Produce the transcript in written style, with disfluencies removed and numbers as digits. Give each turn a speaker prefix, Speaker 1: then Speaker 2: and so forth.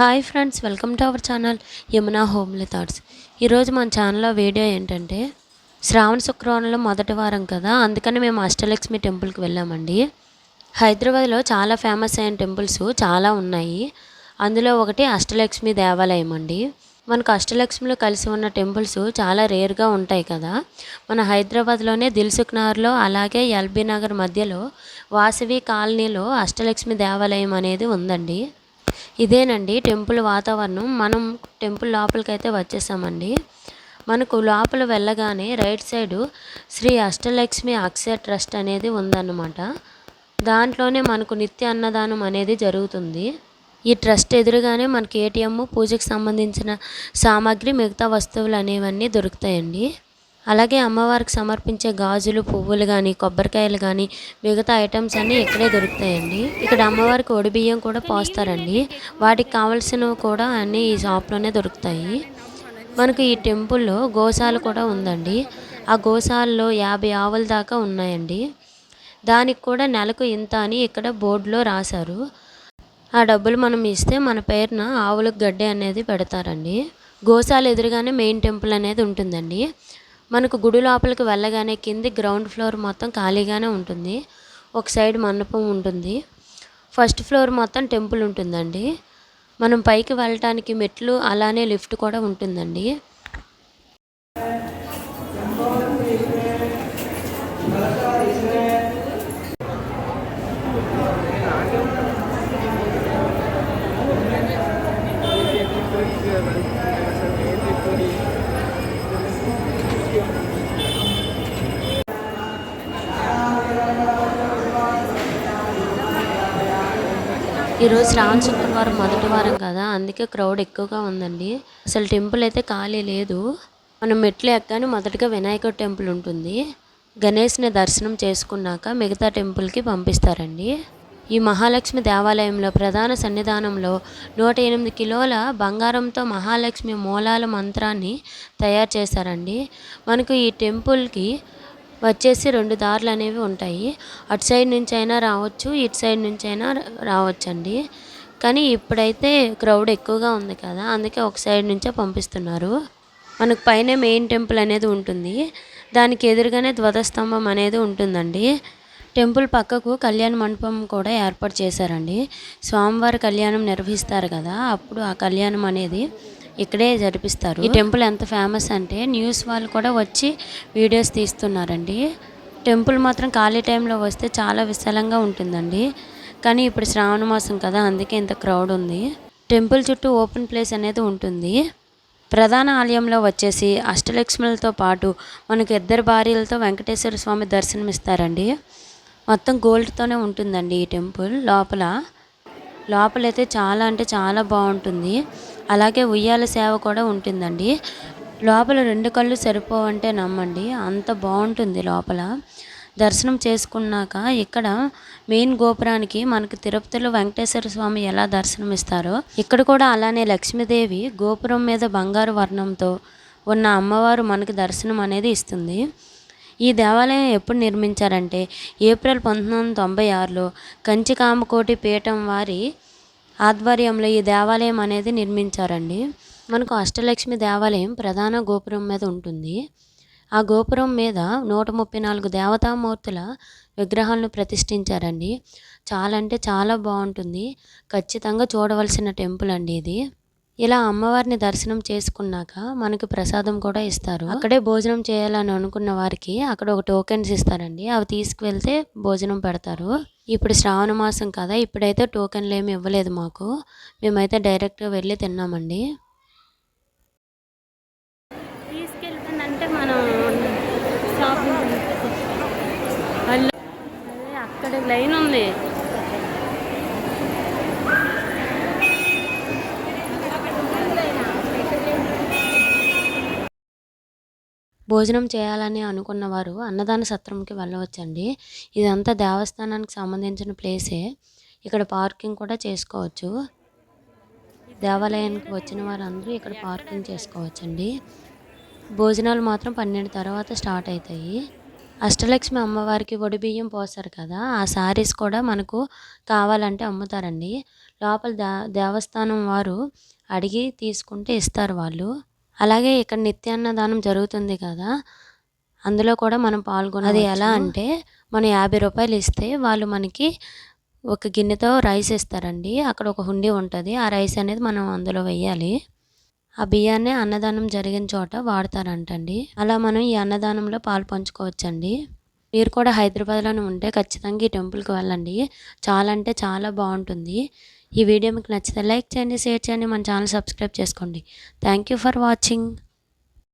Speaker 1: Hi friends, welcome to our channel Yamuna homely thoughts. ఈరోజు మన ఛానల్లో వీడియో ఏంటంటే శ్రావణ శుక్రవారంలో మొదటి వారం కదా, అందుకని మేము అష్టలక్ష్మి టెంపుల్కి వెళ్ళామండి. హైదరాబాద్లో చాలా ఫేమస్ అయిన టెంపుల్స్ చాలా ఉన్నాయి. అందులో ఒకటి అష్టలక్ష్మి దేవాలయం అండి. మనకు అష్టలక్ష్మిలో కలిసి ఉన్న టెంపుల్స్ చాలా రేర్గా ఉంటాయి కదా. మన హైదరాబాద్లోనే దిల్సుఖ్ నగర్లో, అలాగే ఎల్బీ నగర్ మధ్యలో వాసవి కాలనీలో అష్టలక్ష్మి దేవాలయం అనేది ఉందండి. ఇదేనండి టెంపుల్ వాతావరణం. మనం టెంపుల్ లోపలికి అయితే వచ్చేసామండి. మనకు లోపల వెళ్ళగానే రైట్ సైడు శ్రీ అష్టలక్ష్మి అక్షయ ట్రస్ట్ అనేది ఉందన్నమాట. దాంట్లోనే మనకు నిత్య అన్నదానం అనేది జరుగుతుంది. ఈ ట్రస్ట్ ఎదురుగానే మనకి ఏటీఎం, పూజకు సంబంధించిన సామాగ్రి, మిగతా వస్తువులు అనేవన్నీ దొరుకుతాయండి. అలాగే అమ్మవారికి సమర్పించే గాజులు, పువ్వులు కానీ, కొబ్బరికాయలు కానీ, మిగతా ఐటమ్స్ అన్నీ ఇక్కడే దొరుకుతాయండి. ఇక్కడ అమ్మవారికి ఒడి బియ్యం కూడా పోస్తారండి. వాటికి కావాల్సినవి కూడా అన్నీ ఈ షాప్లోనే దొరుకుతాయి. మనకు ఈ టెంపుల్లో గోశాల కూడా ఉందండి. ఆ గోశాలలో 50 ఆవుల దాకా ఉన్నాయండి. దానికి కూడా నెలకు ఇంత అని ఇక్కడ బోర్డులో రాశారు. ఆ డబ్బులు మనం ఇస్తే మన పేరున ఆవులకు గడ్డి అనేది పెడతారండి. గోశాల ఎదురుగానే మెయిన్ టెంపుల్ అనేది ఉంటుందండి. మనకు గుడి లోపలికి వెళ్ళగానే కింది గ్రౌండ్ ఫ్లోర్ మొత్తం ఖాళీగానే ఉంటుంది. ఒక సైడ్ మండపం ఉంటుంది. ఫస్ట్ ఫ్లోర్ మొత్తం టెంపుల్ ఉంటుందండి. మనం పైకి వెళ్ళటానికి మెట్లు, అలానే లిఫ్ట్ కూడా ఉంటుందండి. ఈరోజు శ్రావణ శుక్రవారం మొదటి వారం కదా, అందుకే క్రౌడ్ ఎక్కువగా ఉందండి. అసలు టెంపుల్ అయితే ఖాళీ లేదు. మనం మెట్లు ఎక్కాని మొదటగా వినాయకుడి టెంపుల్ ఉంటుంది. గణేష్ని దర్శనం చేసుకున్నాక మిగతా టెంపుల్కి పంపిస్తారండి. ఈ మహాలక్ష్మి దేవాలయంలో ప్రధాన సన్నిధానంలో 108 కిలోల బంగారంతో మహాలక్ష్మి మూలాల మంత్రాన్ని తయారు చేశారండి. మనకు ఈ టెంపుల్కి వచ్చేసి 2 దారులు అనేవి ఉంటాయి. అటు సైడ్ నుంచి అయినా రావచ్చు, ఇటు సైడ్ నుంచి అయినా రావచ్చండి. కానీ ఇప్పుడైతే క్రౌడ్ ఎక్కువగా ఉంది కదా, అందుకే ఒక సైడ్ నుంచే పంపిస్తున్నారు. మనకు పైన మెయిన్ టెంపుల్ అనేది ఉంటుంది. దానికి ఎదురుగానే ధ్వజస్తంభం అనేది ఉంటుందండి. టెంపుల్ పక్కకు కళ్యాణ మండపం కూడా ఏర్పాటు చేశారండి. స్వామివారి కళ్యాణం నిర్వహిస్తారు కదా, అప్పుడు ఆ కళ్యాణం అనేది ఇక్కడే జరిపిస్తారు. ఈ టెంపుల్ ఎంత ఫేమస్ అంటే న్యూస్ వాళ్ళు కూడా వచ్చి వీడియోస్ తీస్తున్నారండి. టెంపుల్ మాత్రం ఖాళీ టైంలో వస్తే చాలా విశాలంగా ఉంటుందండి. కానీ ఇప్పుడు శ్రావణ మాసం కదా, అందుకే ఇంత క్రౌడ్ ఉంది. టెంపుల్ చుట్టూ ఓపెన్ ప్లేస్ అనేది ఉంటుంది. ప్రధాన ఆలయంలో వచ్చేసి అష్టలక్ష్ములతో పాటు మనకు 2 భార్యలతో వెంకటేశ్వర స్వామి దర్శనం ఇస్తారండి. మొత్తం గోల్డ్తోనే ఉంటుందండి ఈ టెంపుల్. లోపలైతే చాలా అంటే చాలా బాగుంటుంది. అలాగే ఉయ్యాల సేవ కూడా ఉంటుందండి. లోపల 2 కళ్ళు సరిపోవంటే నమ్మండి, అంత బాగుంటుంది లోపల. దర్శనం చేసుకున్నాక ఇక్కడ మెయిన్ గోపురానికి మనకు తిరుపతిలో వెంకటేశ్వర స్వామి ఎలా దర్శనం ఇస్తారో ఇక్కడ కూడా అలానే లక్ష్మీదేవి గోపురం మీద బంగారు వర్ణంతో ఉన్న అమ్మవారు మనకి దర్శనం అనేది ఇస్తుంది. ఈ దేవాలయం ఎప్పుడు నిర్మించారంటే ఏప్రిల్ 1996లో కంచి కామకోటి పీఠం వారి ఆధ్వర్యంలో ఈ దేవాలయం అనేది నిర్మించారండి. మనకు అష్టలక్ష్మి దేవాలయం ప్రధాన గోపురం మీద ఉంటుంది. ఆ గోపురం మీద 134 దేవతామూర్తుల విగ్రహాలను ప్రతిష్ఠించారండి. చాలా అంటే చాలా బాగుంటుంది. ఖచ్చితంగా చూడవలసిన టెంపుల్ అండి ఇది. ఇలా అమ్మవారిని దర్శనం చేసుకున్నాక మనకి ప్రసాదం కూడా ఇస్తారు. అక్కడే భోజనం చేయాలని అనుకున్న వారికి అక్కడ ఒక టోకెన్స్ ఇస్తారండి. అవి తీసుకువెళ్తే భోజనం పెడతారు. ఇప్పుడు శ్రావణ మాసం కదా, ఇప్పుడైతే టోకెన్లు ఏమి ఇవ్వలేదు మాకు. మేమైతే డైరెక్ట్గా వెళ్ళి తిన్నామండి. తీసుకెళ్తానంటే మనం అక్కడ లైన్ ఉంది. భోజనం చేయాలని అనుకున్న వారు అన్నదాన సత్రంకి వెళ్ళవచ్చండి. ఇదంతా దేవస్థానానికి సంబంధించిన ప్లేసే. ఇక్కడ పార్కింగ్ కూడా చేసుకోవచ్చు. దేవాలయానికి వచ్చిన వారందరూ ఇక్కడ పార్కింగ్ చేసుకోవచ్చండి. భోజనాలు మాత్రం 12 తర్వాత స్టార్ట్ అవుతాయి. అష్టలక్ష్మి అమ్మవారికి బియ్యం పోస్తారు కదా, ఆ శారీస్ కూడా మనకు కావాలంటే అమ్ముతారండి. లోపల దేవస్థానం వారు అడిగి తీసుకుంటే ఇస్తారు వాళ్ళు. అలాగే ఇక్కడ నిత్యాన్నదానం జరుగుతుంది కదా, అందులో కూడా మనం పాల్గొనవచ్చు. అది ఎలా అంటే మనం 50 రూపాయలు ఇస్తే వాళ్ళు మనకి ఒక గిన్నెతో రైస్ ఇస్తారండి. అక్కడ ఒక హుండీ ఉంటుంది. ఆ రైస్ అనేది మనం అందులో వేయాలి. ఆ బియ్యాన్నే అన్నదానం జరిగిన చోట వాడతారంటండి. అలా మనం ఈ అన్నదానంలో పాలు పంచుకోవచ్చండి. మీరు కూడా హైదరాబాద్లోనే ఉంటే ఖచ్చితంగా ఈ టెంపుల్కి వెళ్ళండి. చాలా అంటే చాలా బాగుంటుంది. ఈ వీడియో మీకు నచ్చితే లైక్ చేయండి, షేర్ చేయండి, మన ఛానల్ సబ్స్క్రైబ్ చేసుకోండి. Thank you for watching.